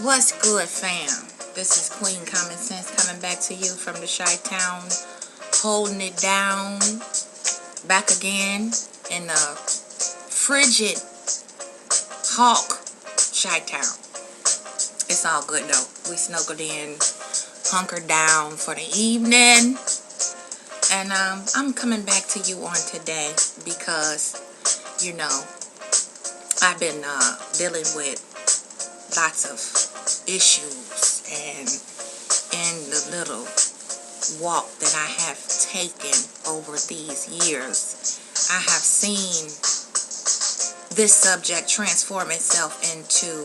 What's good, fam? This is Queen Common Sense coming back to you from the Chi-Town, holding it down, back again in the frigid Hawk Chi-Town. It's all good though. We snuggled in, hunkered down for the evening, and I'm coming back to you on today because, you know, I've been dealing with lots of issues, and in the little walk that I have taken over these years, I have seen this subject transform itself into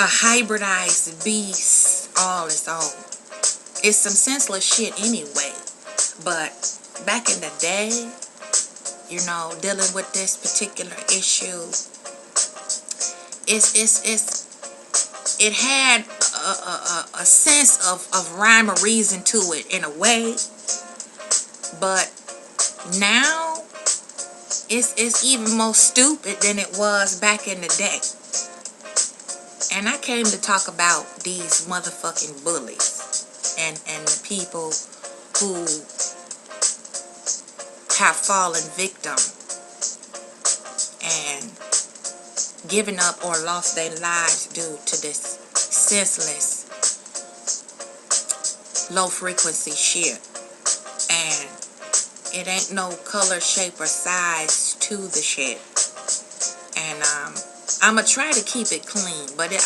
a hybridized beast all its own. It's some senseless shit anyway, but back in the day, you know, dealing with this particular issue, it had a sense of rhyme or reason to it in a way, but now it's even more stupid than it was back in the day. And I came to talk about these motherfucking bullies and the people who have fallen victim and given up or lost their lives due to this senseless, low frequency shit. And it ain't no color, shape, or size to the shit. And I'ma try to keep it clean, but it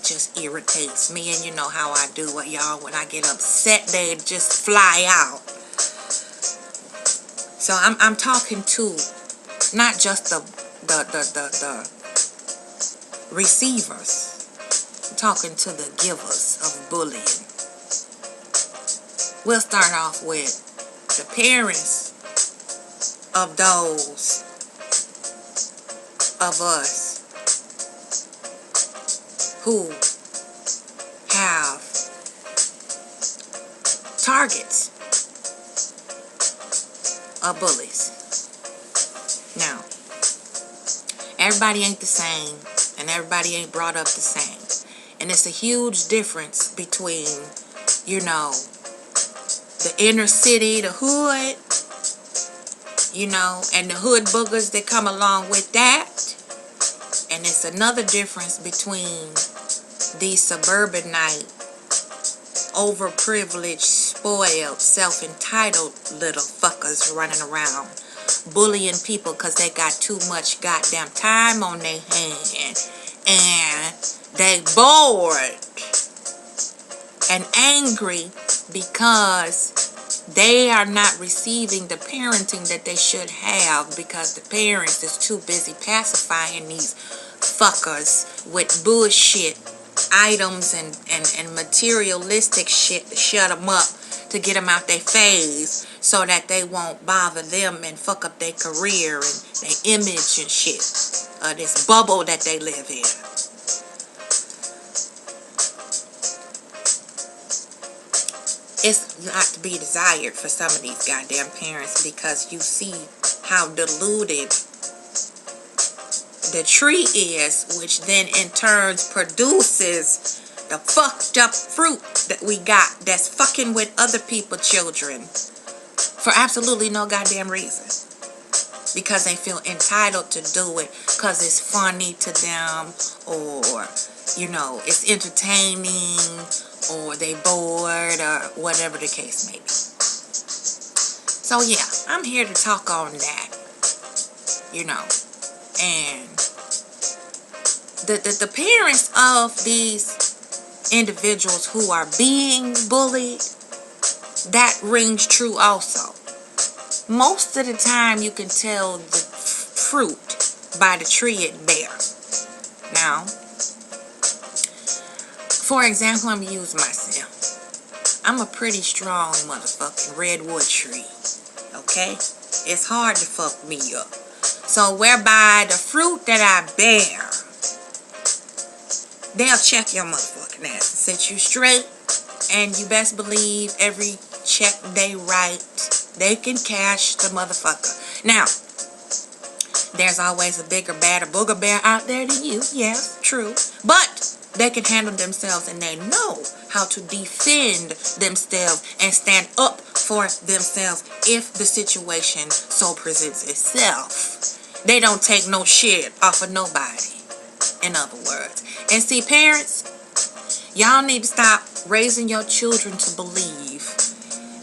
just irritates me. And you know how I do it, y'all. When I get upset, they just fly out. So I'm talking to not just the receivers. I'm talking to the givers of bullying. We'll start off with the parents of those of us who have targets of bullies. Now, everybody ain't the same, and everybody ain't brought up the same. And it's a huge difference between, you know, the inner city, the hood, you know, and the hood boogers that come along with that. And it's another difference between these suburbanite, overprivileged, spoiled, self-entitled little fuckers running around bullying people because they got too much goddamn time on their hand and they bored and angry because they are not receiving the parenting that they should have because the parents is too busy pacifying these fuckers with bullshit items and materialistic shit to shut them up, to get them out their face so that they won't bother them and fuck up their career and their image and shit. This bubble that they live in. It's not to be desired for some of these goddamn parents because you see how diluted the tree is, which then in turn produces the fucked up fruit that we got that's fucking with other people's children for absolutely no goddamn reason. Because they feel entitled to do it because it's funny to them, or, you know, it's entertaining, or they bored, or whatever the case may be. So yeah, I'm here to talk on that, you know. And the parents of these individuals who are being bullied, that rings true also. Most of the time you can tell the fruit by the tree it bears. Now, for example, I'm going to use myself. I'm a pretty strong motherfucking redwood tree. Okay? It's hard to fuck me up. So whereby the fruit that I bear, they'll check your motherfucking ass and set you straight. And you best believe every check they write, they can cash the motherfucker. Now, There's always a bigger, badder booger bear out there than you. Yes, true. But they can handle themselves and they know how to defend themselves and stand up for themselves if the situation so presents itself. They don't take no shit off of nobody, in other words. And see, parents, y'all need to stop raising your children to believe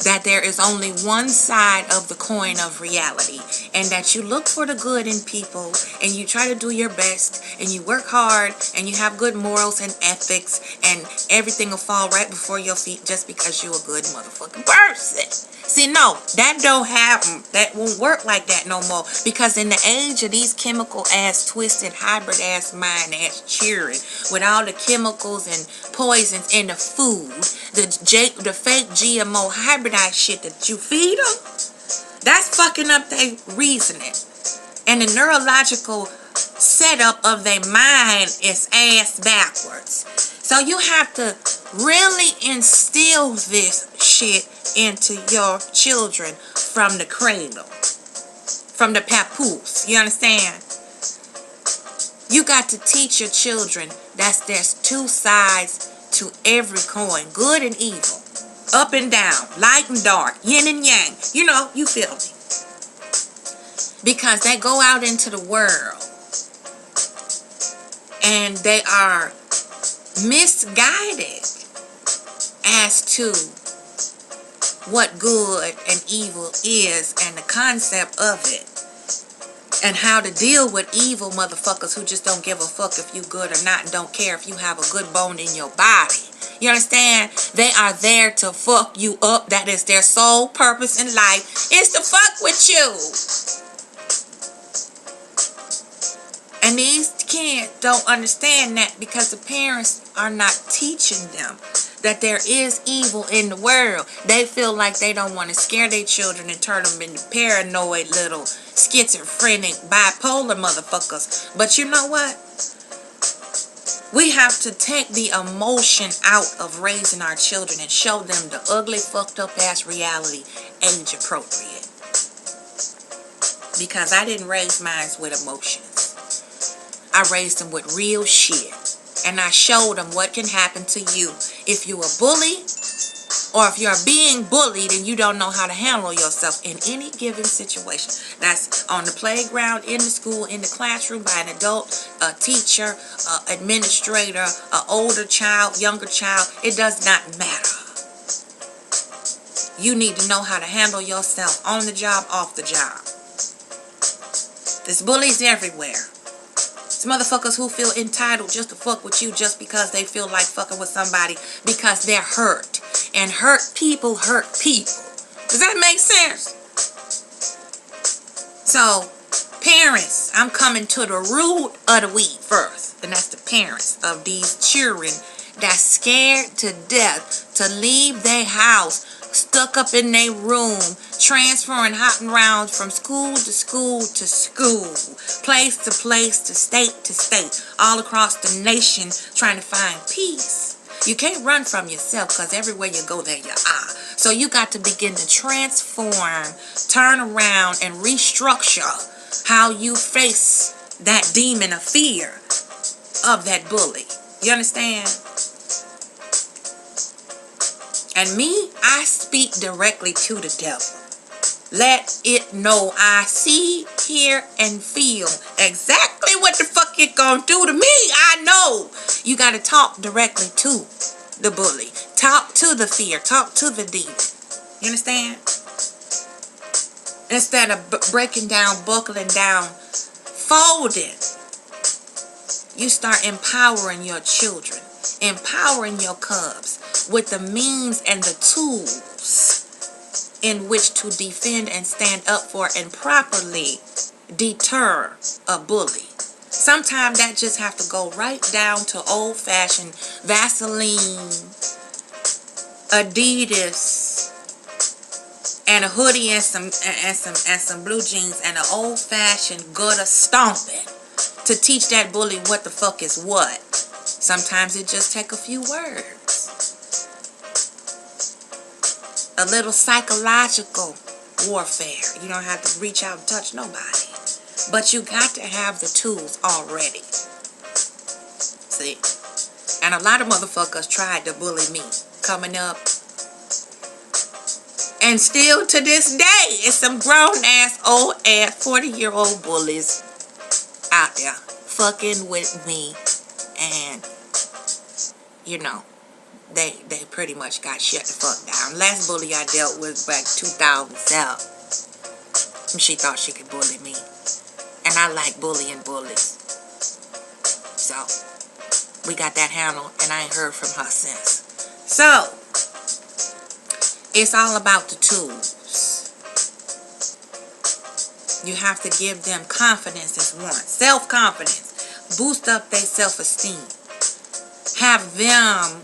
that there is only one side of the coin of reality, and that you look for the good in people and you try to do your best and you work hard and you have good morals and ethics, and everything will fall right before your feet just because you're a good motherfucking person. See, no, that don't happen. That won't work like that no more, because in the age of these chemical ass, twisted, hybrid ass mind ass cheering with all the chemicals and poisons in the food, the fake GMO hybridized shit that you feed them, that's fucking up their reasoning. And the neurological setup of their mind is ass backwards. So you have to really instill this shit into your children from the cradle, from the papoose. You understand? You got to teach your children that there's two sides to every coin, good and evil, up and down, light and dark, yin and yang. You know, you feel me? Because they go out into the world and they are misguided as to what good and evil is and the concept of it, and how to deal with evil motherfuckers who just don't give a fuck if you good or not and don't care if you have a good bone in your body. You understand? They are there to fuck you up. That is their sole purpose in life, is to fuck with you. And these kids don't understand that because the parents are not teaching them that there is evil in the world. They feel like they don't want to scare their children and turn them into paranoid little schizophrenic bipolar motherfuckers. But you know what? We have to take the emotion out of raising our children and show them the ugly, fucked up ass reality, age appropriate. Because I didn't raise mine with emotions. I raised them with real shit. And I showed them what can happen to you if you're a bully, or if you're being bullied and you don't know how to handle yourself in any given situation. That's on the playground, in the school, in the classroom, by an adult, a teacher, an administrator, an older child, younger child. It does not matter. You need to know how to handle yourself on the job, off the job. There's bullies everywhere. It's motherfuckers who feel entitled just to fuck with you just because they feel like fucking with somebody because they're hurt. And hurt people hurt people. Does that make sense? So, parents, I'm coming to the root of the weed first. And that's the parents of these children that's scared to death to leave their house, stuck up in their room, transferring, hopping around from school to school to school, place to place, to state, all across the nation, trying to find peace. You can't run from yourself, because everywhere you go, there you are. So you got to begin to transform, turn around, and restructure how you face that demon of fear of that bully. You understand? And me, I speak directly to the devil. Let it know I see, hear, and feel exactly what the fuck it gonna do to me. I know. You gotta talk directly to the bully. Talk to the fear. Talk to the demon. You understand? Instead of breaking down, buckling down, folding, you start empowering your children. Empowering your cubs with the means and the tools in which to defend and stand up for and properly deter a bully. Sometimes that just have to go right down to old-fashioned Vaseline, Adidas, and a hoodie and some blue jeans and an old-fashioned gutter stomping to teach that bully what the fuck is what. Sometimes it just take a few words. A little psychological warfare. You don't have to reach out and touch nobody. But you got to have the tools already. See? And a lot of motherfuckers tried to bully me coming up. And still to this day, it's some grown ass, old ass, 40-year-old bullies out there fucking with me. And, you know, they pretty much got shut the fuck down. Last bully I dealt with back 2007. She thought she could bully me. And I like bullying bullies. So, we got that handled, and I ain't heard from her since. So, it's all about the tools. You have to give them confidence as one. Self-confidence. Boost up their self-esteem. Have them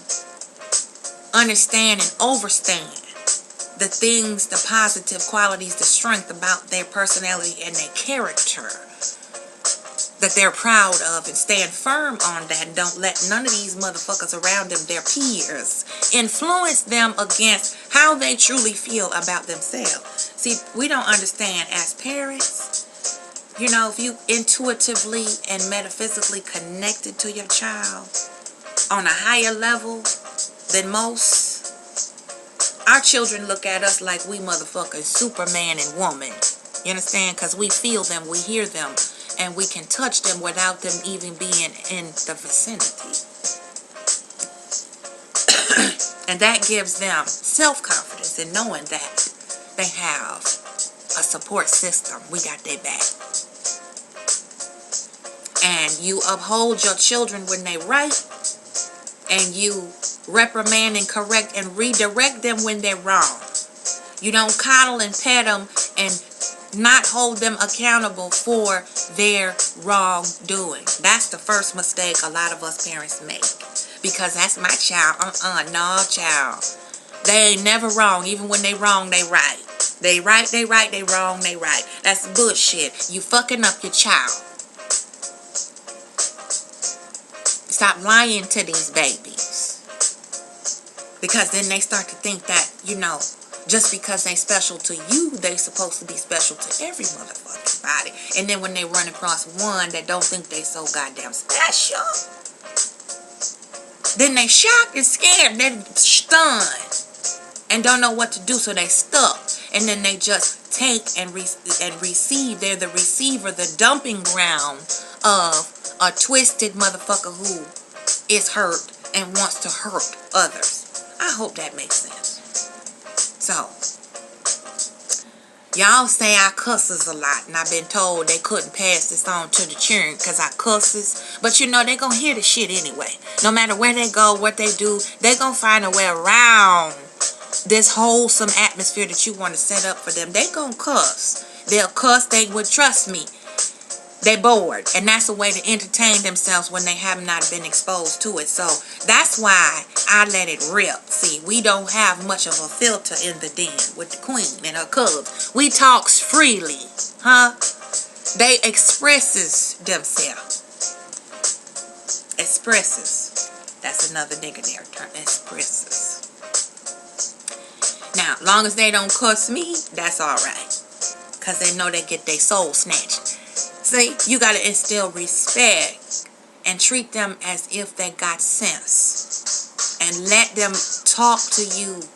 understand and overstand the things, the positive qualities, the strength about their personality and their character that they're proud of, and stand firm on that. And don't let none of these motherfuckers around them, their peers, influence them against how they truly feel about themselves. See, we don't understand as parents, you know, if you intuitively and metaphysically connected to your child on a higher level than most, our children look at us like we motherfuckers Superman and woman. You understand? Because we feel them, we hear them, and we can touch them without them even being in the vicinity. And that gives them self-confidence in knowing that they have a support system. We got their back. And you uphold your children when they right, and you reprimand and correct and redirect them when they're wrong. You don't coddle and pet them and not hold them accountable for their wrongdoing. That's the first mistake a lot of us parents make. Because that's my child. No, child. They ain't never wrong. Even when they wrong, they right. They right, they right, they wrong, they right. That's bullshit. You fucking up your child. Stop lying to these babies. Because then they start to think that, you know, just because they special to you, they supposed to be special to every motherfucking body. And then when they run across one that don't think they so goddamn special, then they shocked and scared. They're stunned and don't know what to do, so they stuck. And then they just take and receive. They're the receiver, the dumping ground of a twisted motherfucker who is hurt and wants to hurt others. I hope that makes sense. So, y'all say I cusses a lot, and I've been told they couldn't pass this on to the children because I cusses. But you know, they gonna hear the shit anyway. No matter where they go, what they do, they gonna find a way around this wholesome atmosphere that you want to set up for them. They gonna cuss. They'll cuss. They would, trust me. They bored, and that's a way to entertain themselves when they have not been exposed to it. So that's why I let it rip. See, we don't have much of a filter in the den with the queen and her cubs. We talks freely, huh? They expresses themselves. Expresses. That's another dictionary term. Expresses. Now, long as they don't cuss me, that's all right, because they know they get their soul snatched. See, you got to instill respect and treat them as if they got sense. And let them talk to you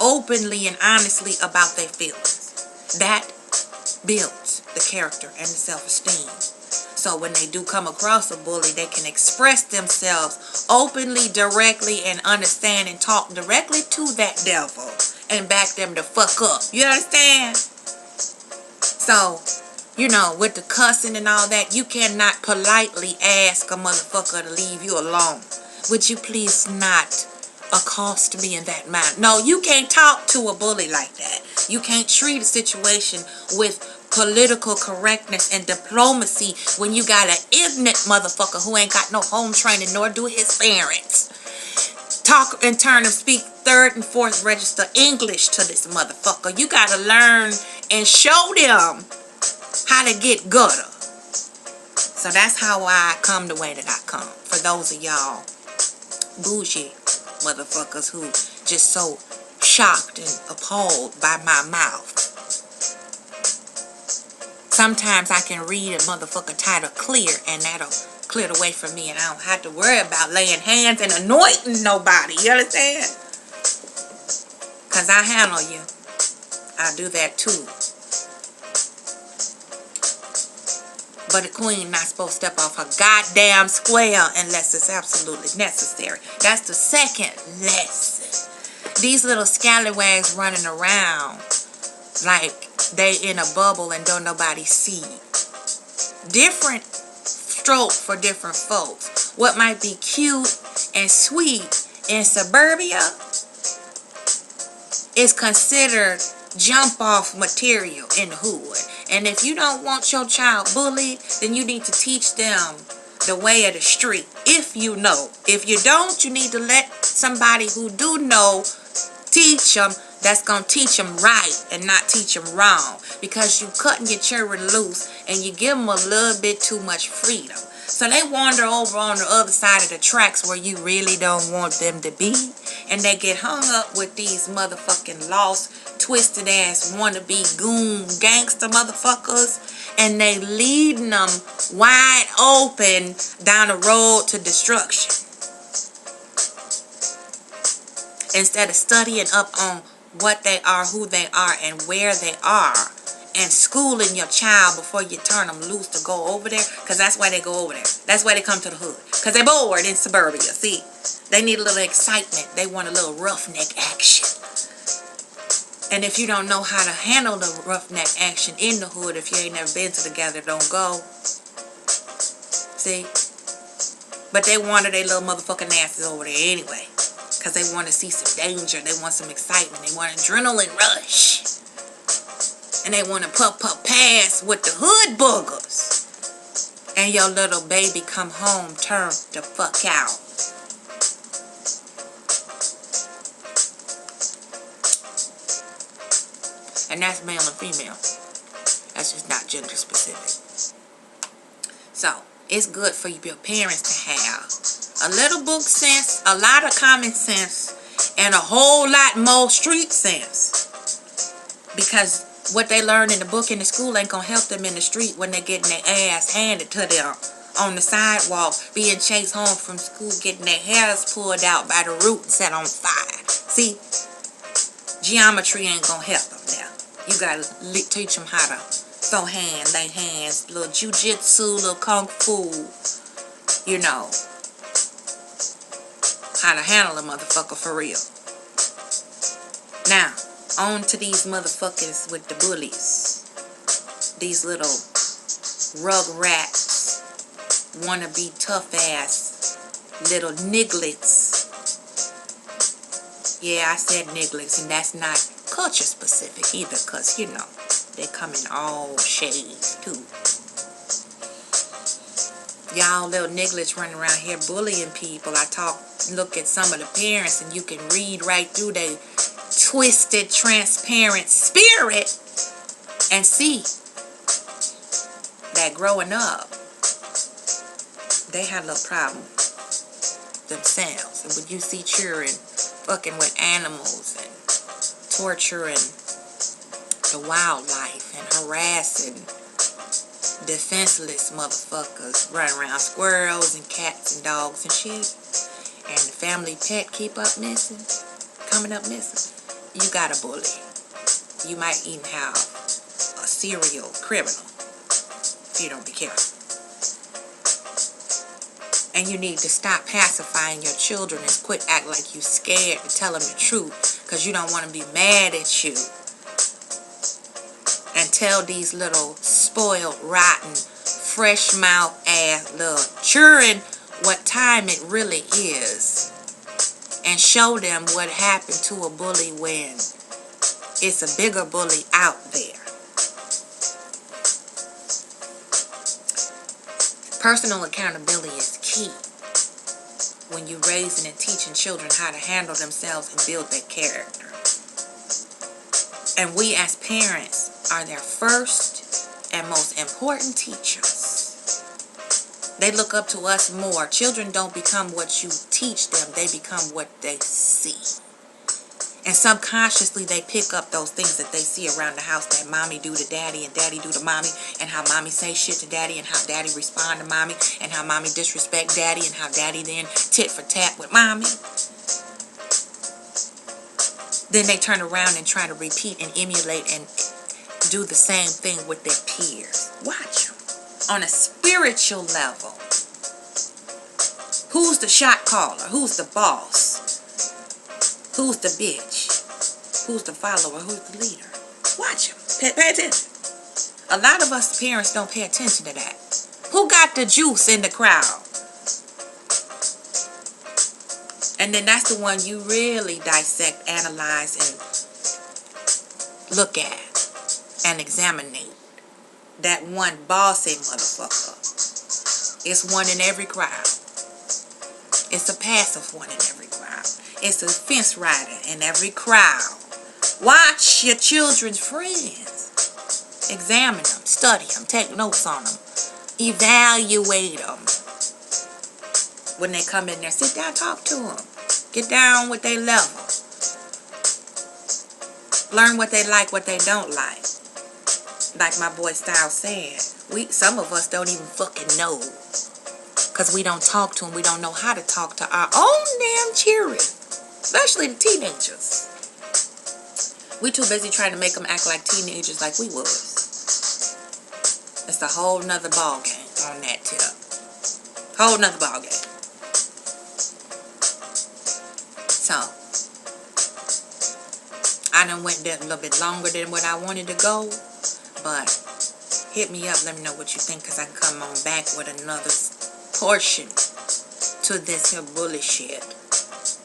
openly and honestly about their feelings. That builds the character and the self-esteem. So when they do come across a bully, they can express themselves openly, directly, and understand and talk directly to that devil and back them the fuck up. You understand? So, you know, with the cussing and all that, you cannot politely ask a motherfucker to leave you alone. Would you please not accost me in that manner? No, you can't talk to a bully like that. You can't treat a situation with political correctness and diplomacy when you got an ignorant motherfucker who ain't got no home training, nor do his parents. Talk in turn and speak third and fourth register English to this motherfucker. You gotta learn and show them how to get gutter. So that's how I come the way that I come. For those of y'all bougie motherfuckers who just so shocked and appalled by my mouth. sometimes I can read a motherfucker title clear, and that'll clear the way for me, and I don't have to worry about laying hands and anointing nobody. You understand? Because I handle you. I do that too. But a queen not supposed to step off her goddamn square unless it's absolutely necessary. That's the second lesson. These little scallywags running around like they in a bubble and don't nobody see. Different stroke for different folks. What might be cute and sweet in suburbia is considered jump off material in the hood. And if you don't want your child bullied, then you need to teach them the way of the street. If you know. If you don't, you need to let somebody who do know teach them. That's going to teach them right and not teach them wrong. Because you cutting your children loose and you give them a little bit too much freedom. So they wander over on the other side of the tracks where you really don't want them to be. And they get hung up with these motherfucking lost, twisted ass wannabe goon gangster motherfuckers. And they leading them wide open down the road to destruction. Instead of studying up on what they are, who they are, and where they are. And schooling your child before you turn them loose to go over there. Because that's why they go over there. That's why they come to the hood. Because they're bored in suburbia. See, they need a little excitement. They want a little roughneck action. And if you don't know how to handle the roughneck action in the hood, if you ain't never been to the gather, don't go. See? But they wanted their little motherfucking asses over there anyway. Because they want to see some danger. They want some excitement. They want adrenaline rush. And they want to puff pass with the hood boogers. And your little baby come home, turn the fuck out. And that's male and female. That's just not gender specific. So, it's good for your parents to have a little book sense, a lot of common sense, and a whole lot more street sense. Because what they learn in the book in the school ain't gonna help them in the street when they getting their ass handed to them on the sidewalk, being chased home from school, getting their hairs pulled out by the root and set on fire. See, geometry ain't gonna help them now. You gotta teach them how to throw hands, lay hands, little jujitsu, little kung fu, you know, how to handle a motherfucker for real. Now, on to these motherfuckers with the bullies. These little rugrats, wannabe tough ass little nigglets. Yeah, I said nigglets, and that's not culture specific either, because, you know, they come in all shades too. Y'all little nigglets running around here bullying people. Look at some of the parents, and you can read right through their twisted, transparent spirit and see that growing up, they had a little problem themselves. And when you see children fucking with animals and torturing the wildlife and harassing defenseless motherfuckers running around, squirrels and cats and dogs and shit, and the family pet coming up missing, you got a bully. You might even have a serial criminal if you don't be careful. And you need to stop pacifying your children and quit acting like you scared to tell them the truth, because you don't want to be mad at you. And tell these little spoiled, rotten, fresh-mouthed ass little children what time it really is. And show them what happened to a bully when it's a bigger bully out there. Personal accountability is key when you're raising and teaching children how to handle themselves and build their character. And we as parents are their first and most important teachers. They look up to us more. Children don't become what you teach them. They become what they see. And subconsciously, they pick up those things that they see around the house that mommy do to daddy and daddy do to mommy, and how mommy say shit to daddy and how daddy respond to mommy, and how mommy disrespect daddy and how daddy then tit for tat with mommy. Then they turn around and try to repeat and emulate and do the same thing with their peers. Watch them. On a spiritual level, who's the shot caller? Who's the boss? Who's the bitch? Who's the follower? Who's the leader? Watch them. Pay attention. A lot of us parents don't pay attention to that. Who got the juice in the crowd? And then that's the one you really dissect, analyze, and look at and examine. That one bossy motherfucker. It's one in every crowd. It's a passive one in every crowd. It's a fence rider in every crowd. Watch your children's friends. Examine them, study them, take notes on them, evaluate them. When they come in there, sit down, talk to them. Get down with their level. Learn what they like, what they don't like. Like my boy Style said, some of us don't even fucking know. Because we don't talk to them. We don't know how to talk to our own damn children. Especially the teenagers. We too busy trying to make them act like teenagers like we was. It's a whole nother ball game on that tip. Whole nother ball game. So, I done went there a little bit longer than what I wanted to go. But hit me up. Let me know what you think. Because I can come on back with another portion to this here bullshit.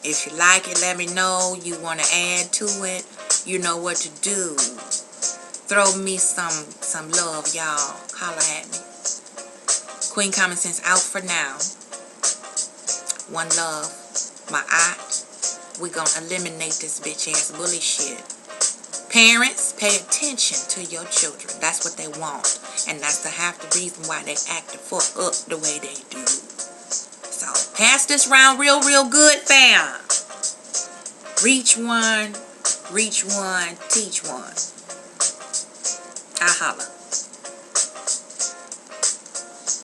If you like it, let me know. You want to add to it. You know what to do. Throw me some love, y'all. Holla at me. Queen Common Sense out for now. One love. My aunt. We gonna eliminate this bitch ass bullshit. Parents, pay attention to your children. That's what they want. And that's the half the reason why they act the fuck up the way they do. So, pass this round real good, fam. Reach one, teach one. I holla.